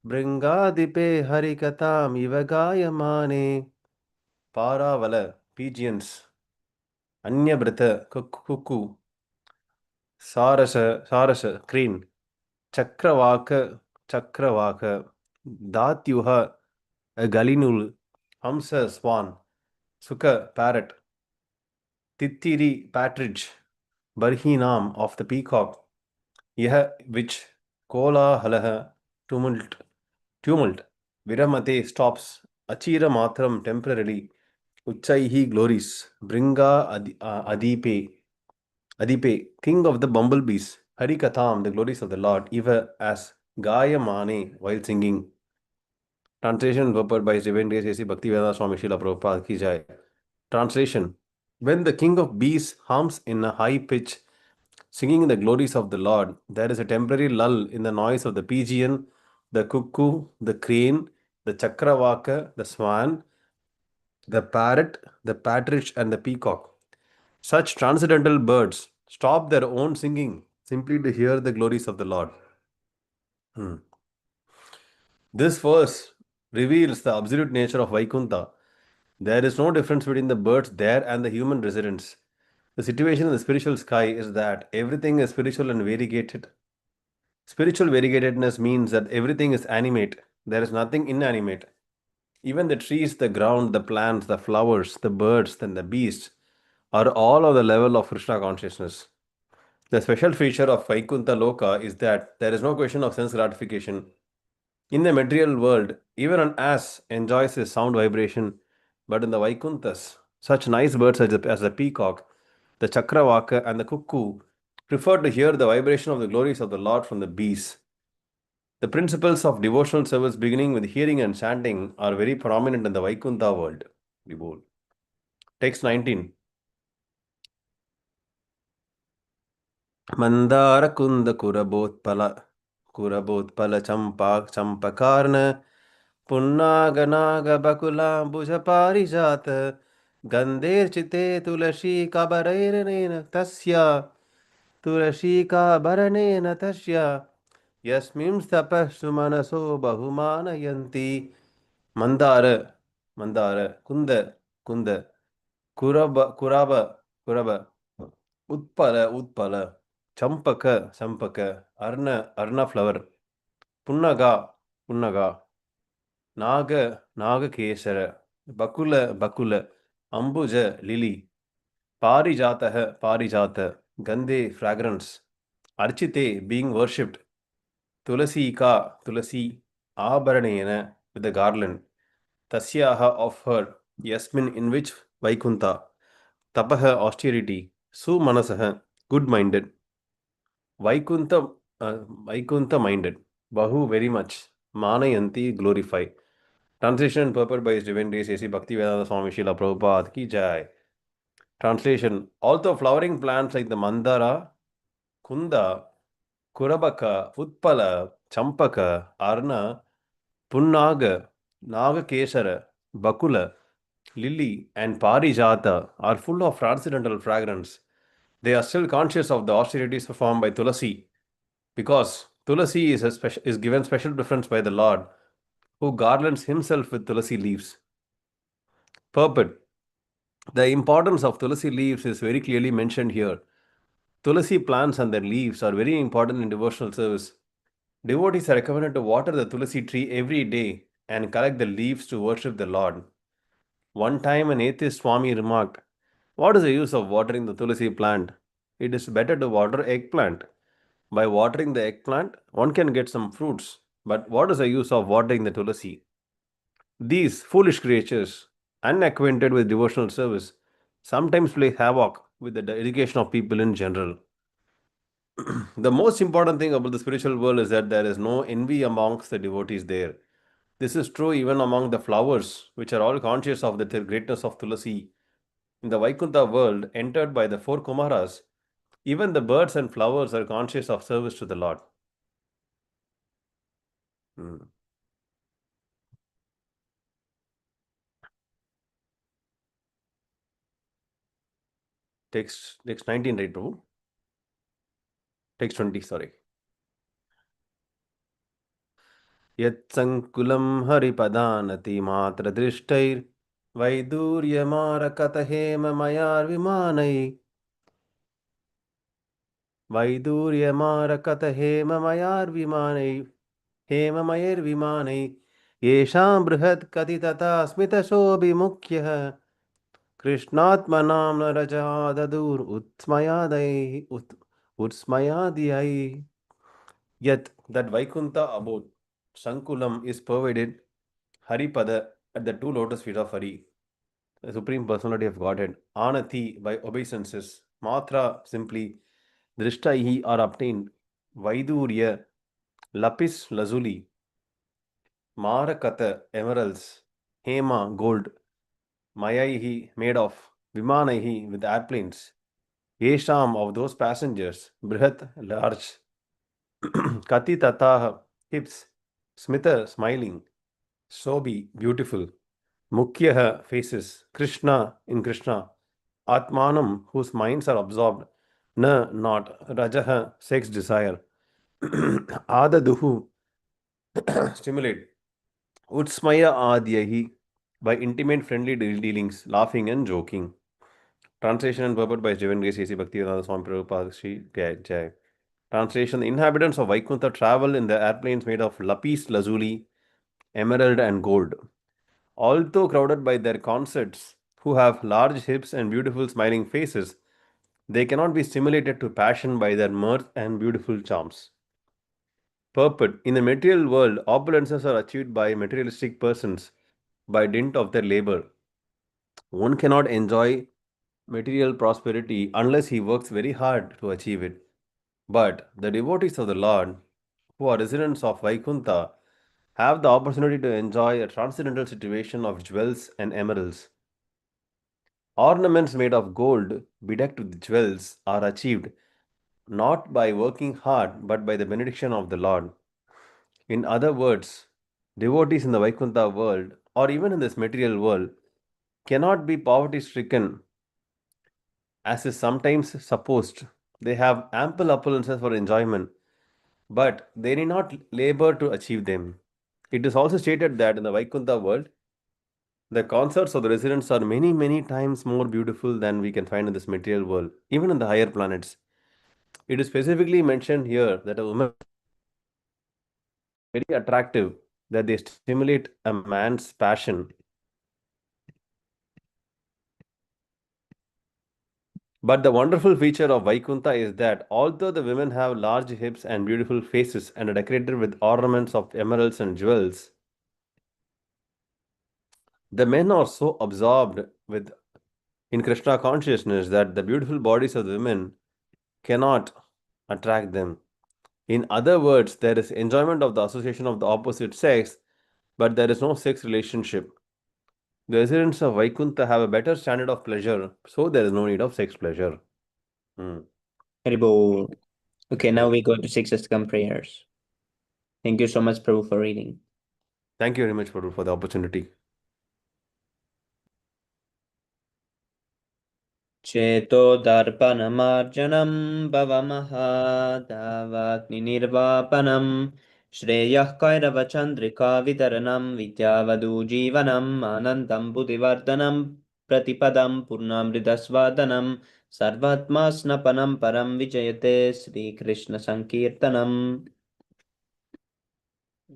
Bringadipe Harikatam Ivagayamane Paravala pigeons Anyabrata Cuckoo Sarasa crane Chakravaka Datyuha a galinul Hamsa swan Sukha parrot Titiri partridge Barhinam of the peacock Yah which Kola halaha tumult Viramate stops Achira matram temporarily Uchaihi glories Bringa Adipe king of the bumblebees Harikatham the glories of the Lord Eva as Gayamane while singing. Translation purport by Jivan Grace Bhaktivedanta Swami Srila Prabhupada Ki Jai. Translation. When the king of bees hums in a high pitch, singing the glories of the Lord. There is a temporary lull in the noise of the pigeon, the cuckoo, the crane, the chakravaka, the swan, the parrot, the partridge, and the peacock. Such transcendental birds stop their own singing simply to hear the glories of the Lord. This verse reveals the absolute nature of Vaikuntha. There is no difference between the birds there and the human residents. The situation in the spiritual sky is that everything is spiritual and variegated. Spiritual variegatedness means that everything is animate, there is nothing inanimate. Even the trees, the ground, the plants, the flowers, the birds, and the beasts are all of the level of Krishna consciousness. The special feature of Vaikuntha Loka is that there is no question of sense gratification. In the material world, even an ass enjoys his sound vibration, but in the Vaikunthas, such nice birds as the peacock, the chakravaka, and the cuckoo prefer to hear the vibration of the glories of the Lord from the bees. The principles of devotional service beginning with hearing and chanting are very prominent in the Vaikuntha world. Text 19. Mandar कुंद कुरबोत्पल चंपकार्ण पुन्नागनाग बकुलाम्बुज पारिजात गन्धेर्चिते तुलसी कबरैर्नेन तस्य तुलसी काबरनेन तस्य यस्मिंस्तपस्सु मनसो बहुमानयन्ति मंदार मंदार कुंद कुंद कुरब Utpal Champak earn flower पुन्नगा नागकेसर बकुल Ambuj lily पारिजात Gandhe fragrance अर्चिते being worshipped Tulsi आभरणेन with the garland tasyaha of her yasmin in which Vaikuntha tapaha austerity sumanasah good minded Vaikuntha minded bahu very much manayanti glorify. Translation and purport by His Divine Grace A.C. Bhaktivedanta Swami Srila Prabhupada ki jai. Translation: although flowering plants like the mandara, kunda, kurabaka, utpala, champaka, arna, punnaga, nagakesara, bakula, lily, and parijata are full of transcendental fragrance, they are still conscious of the austerities performed by Tulasi, because Tulasi is given special preference by the Lord, who garlands himself with Tulasi leaves. Purport: the importance of Tulasi leaves is very clearly mentioned here. Tulasi plants and their leaves are very important in devotional service. Devotees are recommended to water the Tulasi tree every day and collect the leaves to worship the Lord. One time an atheist Swami remarked, "What is the use of watering the Tulasi plant? It is better to water eggplant. By watering the eggplant, one can get some fruits. But what is the use of watering the Tulasi?" These foolish creatures, unacquainted with devotional service, sometimes play havoc with the education of people in general. The most important thing about the spiritual world is that there is no envy amongst the devotees there. This is true even among the flowers, which are all conscious of the greatness of Tulasi. In the Vaikuntha world, entered by the four Kumaras, even the birds and flowers are conscious of service to the Lord. Text 19, right, Prabhu? Text 20, sorry. यत्सङ्कुलं हरिपदानति हेममयैर्विमानै येषां बृहत्कथितता स्मितशोभिमुख्यः कृष्णात्मनां न रजाददूर उत्स्मयादयै. Yet that Vaikuntha abode, Sankulam, is pervaded Haripada at the two lotus feet of Hari, the Supreme Personality of Godhead. Anati by obeisances, Matra simply, Drishtaihi are obtained, Vaidurya, Lapis lazuli, Marakata emeralds, Hema gold, Mayaihi made of, Vimanaihi with airplanes, Yesham, of those passengers, Brihat, large, Kati Tatah, hips, Smita, smiling, Sobi, beautiful, Mukhyaha, faces, Krishna, in Krishna, Atmanam, whose minds are absorbed, Na, not, Rajaha, sex desire, Adaduhu, stimulate, Utsmaya Adyahi, by intimate friendly dealings, laughing and joking. Translation and purport by Jivan Grace A.C. Bhaktivedanta Swami Prabhupada Sri Jai. Translation: the inhabitants of Vaikuntha travel in the airplanes made of lapis lazuli, emerald, and gold. Although crowded by their consorts, who have large hips and beautiful smiling faces, they cannot be stimulated to passion by their mirth and beautiful charms. Purport: in the material world, opulences are achieved by materialistic persons by dint of their labor. One cannot enjoy material prosperity unless he works very hard to achieve it. But the devotees of the Lord, who are residents of Vaikuntha, have the opportunity to enjoy a transcendental situation of jewels and emeralds. Ornaments made of gold, bedecked with jewels, are achieved not by working hard but by the benediction of the Lord. In other words, devotees in the Vaikuntha world, or even in this material world, cannot be poverty stricken as is sometimes supposed. They have ample opulences for enjoyment, but they need not labor to achieve them. It is also stated that in the Vaikuntha world, the concerts of the residents are many, many times more beautiful than we can find in this material world, even in the higher planets. It is specifically mentioned here that a woman is very attractive, that they stimulate a man's passion. But the wonderful feature of Vaikuntha is that although the women have large hips and beautiful faces and are decorated with ornaments of emeralds and jewels, the men are so absorbed with in Krishna consciousness that the beautiful bodies of the women cannot attract them. In other words, there is enjoyment of the association of the opposite sex, but there is no sex relationship. The residents of Vaikuntha have a better standard of pleasure, so there is no need of sex pleasure. Haribol. Okay, now we go to 6 Astakam prayers. Thank you so much, Prabhu, for reading. Thank you very much for the opportunity. चेतोदर्पणमार्जनं भवमहादावाग्निर्वापनं श्रेयः कैरवचन्द्रिकावितरणं विद्यावधूजीवनम् आनन्दं बुद्धिवर्धनं प्रतिपदं पूर्णामृतस्वादनं सर्वात्मास्नपनं परं विजयते श्रीकृष्णसङ्कीर्तनम्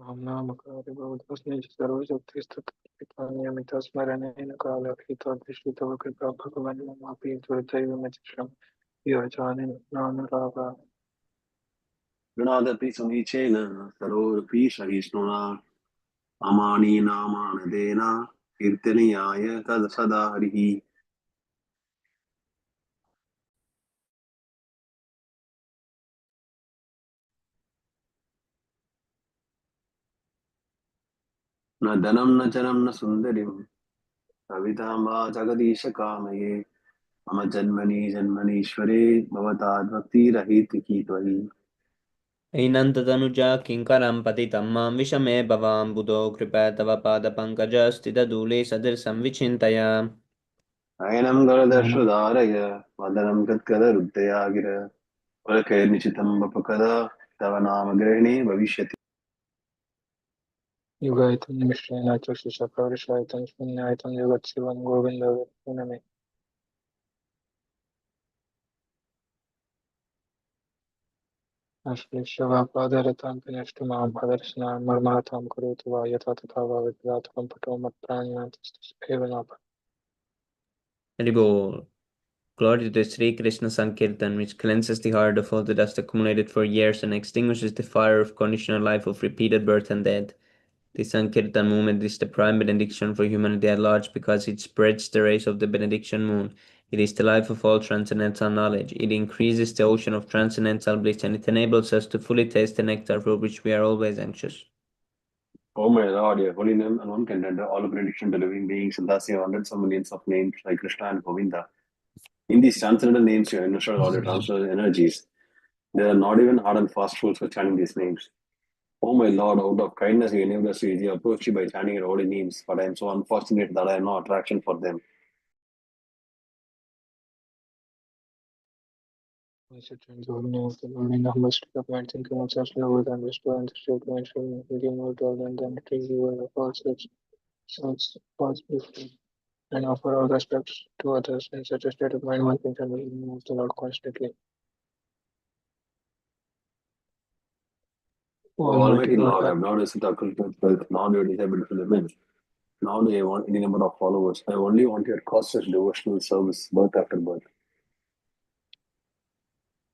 नाम्नामकारिबोधस्मै सर्वशक्तिस्तत्त्वपिता नियमितस्मरणेन कालहितोद्दिष्टितव कृपा भगवन् ममापि दुर्दैव मच्चित्रं योजानि गृणादपि समीचेन सरोरपि सहिष्णुना अमानी नामानदेन कीर्तनीयाय तद सदा हरिः न धनं न जनं न सुन्दरीं कवितां वा जगदीश कामये मम जन्मनि जन्मनीश्वरे भवताद्भक्तिरहितकी त्वयि ऐनन्ततनुजा किङ्करं पतितं मां विषमे भवां बुधो कृपा तव पादपङ्कजस्थितधूले सदृशं विचिन्तय नयनं गलदर्शुधारय वदनं गद्गदरुद्धया गिर वरकैर्निशितं वपकदा तव नाम ग्रहणे भविष्यति युगायतं मिश्रेण चक्षुषा प्रवृषायतं शून्यायतं जगत्शिवं गोविन्दमे अश्लेषवापादरतां पिनष्टु मां भदर्शनां मर्मार्थं करोतु वा यथा तथा वा विद्यात्मकं पटो मत्प्राणिनाथस्तु एव नाभ Haribol. Glory to the Sri Krishna Sankirtan, which cleanses the heart of all the dust accumulated for years and extinguishes the fire of conditional life of repeated birth and death. The Sankirtan movement is the prime benediction for humanity at large because it spreads the rays of the benediction moon. It is the life of all transcendental knowledge. It increases the ocean of transcendental bliss and it enables us to fully taste the nectar for which we are always anxious. Oh my Lord, your holy name alone can render all benediction to living beings, and thus you have hundreds of millions of names like Krishna and Govinda. In these transcendental names, you have invested all your transcendental energies. There are not even hard and fast rules for chanting these names. Oh my Lord, out of kindness, you enable us to easily approach you by chanting your holy names, but I am so unfortunate that I have no attraction for them. I should change the holy name of the Lord in the humble state of mind, thinking of such love and restore and the straight mind, showing medium more tolerant than the tree of all such possibilities, and offer all respects to others. In such a state of mind, one can chant the holy name of the Lord constantly. O Oh, Almighty Almighty Lord, Lord, I have now received our cultural wealth, now do you desire to the men. Now do I want any number of followers. I only want your causeless devotional service, birth after birth.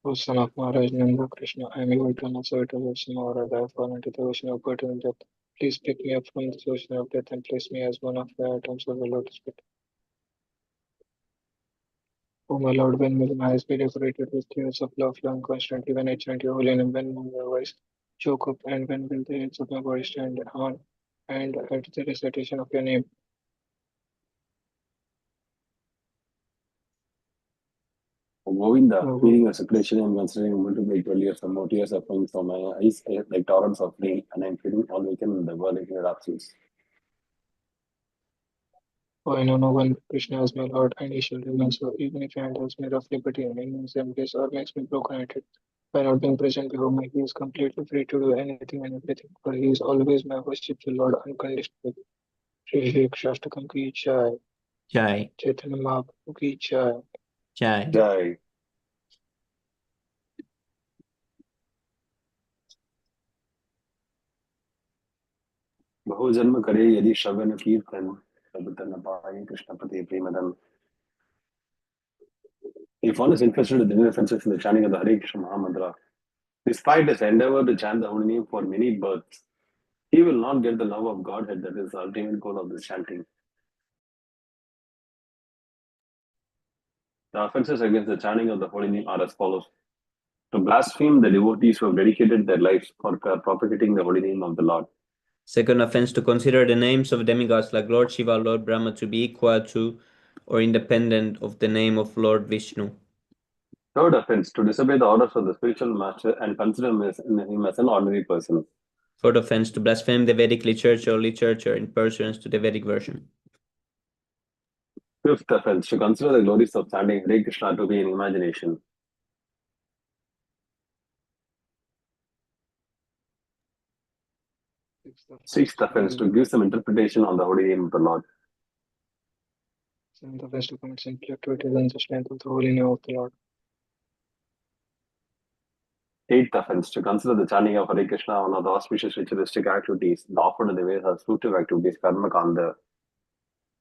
O Son of Maharaj Nanda Krishna, I am able to answer to the ocean, or I have fallen into the ocean of birth and death. Please pick me up from this ocean of death and place me as one of the atoms of the lotus feet. O my Lord, when will my eyes be decorated with tears of love flowing constantly when I chant your holy name? When will my voice choke up, and when will the hairs of my body stand on and at the recitation of your name? Oh, Govinda, O feeling your separation, I am considering multiple 12 years or more tears are flowing from my eyes like torrents of rain, and I am feeling all weakened in the world in your absence. For I know no one Krishna is my Lord, and he shall remain so, even if he handles me roughly, but he remains embrace or makes me broken-hearted. By not being present before me, he is completely free to do anything and everything, for he is always my worshipful Lord unconditionally. Shri Shri Shastakam ki Jai, Jai, Chaitanya Mahaprabhu ki Jai. Jai. Jai. बहुजन्म करे यदि श्रवण कीर्तन तब तन पाए कृष्ण पति प्रेमदन. If one is interested in the differences in the chanting of the Hare Krishna Mahamantra, despite his endeavor to chant the holy name for many births, he will not get the love of Godhead that is the ultimate goal of this chanting. The offenses against the chanting of the holy name are as follows. To blaspheme the devotees who have dedicated their lives for propagating the holy name of the Lord. Second offense, to consider the names of demigods like Lord Shiva, Lord Brahma to be equal to or independent of the name of Lord Vishnu. Third offense, to disobey the orders of the spiritual master and consider him as an ordinary person. Fourth offense, to blaspheme the Vedic literature in pursuance to the Vedic version. Fifth offense, to consider the glories of chanting Hare Krishna to be in imagination. Sixth offense, to give some interpretation on the holy name of the Lord. Seventh offense, to commit sinful activities in the strength of the holy name of the Lord. Eighth offense, to consider the chanting of Hare Krishna one of the auspicious ritualistic activities, the offered in the ways as fruitive activities, karma kanda.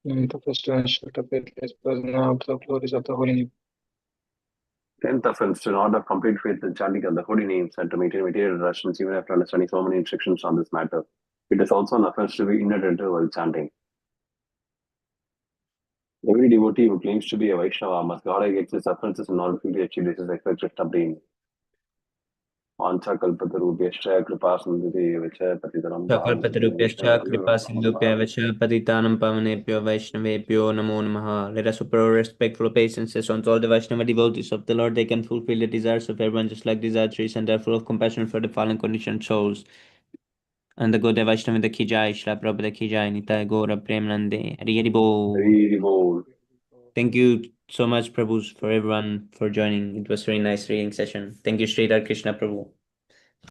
Ninth offense, to instruct a faithless person about the glories of the holy name. 10th offense, to not have complete faith in chanting of the holy names and to maintain material rations even after understanding so many instructions on this matter. It is also an offense to be inattentive while chanting. Every devotee who claims to be a Vaishnava must guard against his offenses in order to achieve this expected upbringing. Vancha kalpatarubhyascha kripasindhubhyavach patitanam Kalpatarubhyascha kripasindhubhyavach patitanam pavanebhyo Vaishnavebhyo namo namaha. Let us show respectful obeisances unto all the Vaishnava devotees of the Lord. They can fulfill the desires of everyone just like desire trees, and they are full of compassion for the fallen conditioned souls. And the Gaudiya Vaishnava the Ki Jai, Shri Prabhupada Ki Jai, Nitai Gaura Premanande, Hari Hari Bol. Hari Bol. Thank you so much, Prabhu, for everyone for joining. It was a very nice reading session. Thank you, Sri Krishna Prabhu.